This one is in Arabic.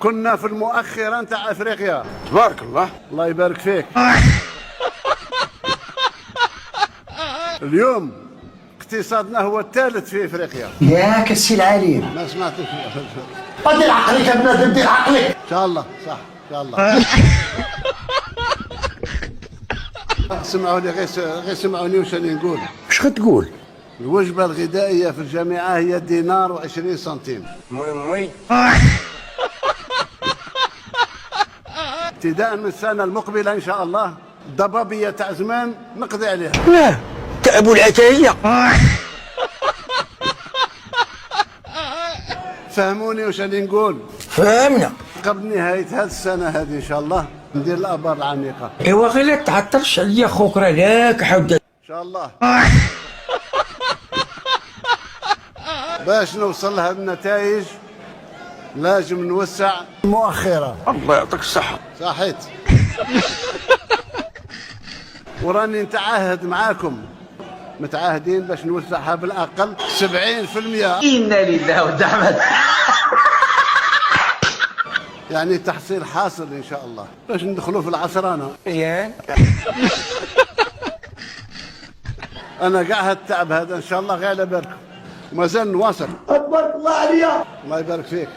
كنا في المؤخرة نتاع افريقيا. تبارك الله. الله يبارك فيك. اليوم اقتصادنا هو الثالث في افريقيا. ياك السي العليم. ما سمعتش. دير عقلك يا بنادم، دير عقلك. ان شاء الله صح ان شاء الله. سمعوني غير سمعوني واش راني نقول. اش غتقول؟ الوجبة الغذائية في الجامعة هي دينار و20 سنتيم. وي ابتداء من السنة المقبلة إن شاء الله الضبابية تاع زمان نقضي عليها. لا تأبو العتاية. فهموني واش راني نقول. فهمنا. قبل نهاية هذه السنة هذه إن شاء الله ندير الآبار العميقة. ايوا غير لا تعطلش عليا خوك، راه لاك حود. إن شاء الله. باش نوصل لهذه النتائج لازم نوسع مؤخرة. الله يعطيك الصحة. صحيت. وراني نتعاهد معاكم، متعاهدين باش نوسعها بالأقل 70%. إنا لله ودعمت. يعني تحصيل حاصل إن شاء الله باش ندخلوا في العصرانة. مزيان. أنا كاع هاد التعب هذا إن شاء الله غير على بالكم، ومازال نواصل. تبارك الله عليا. الله يبارك فيك.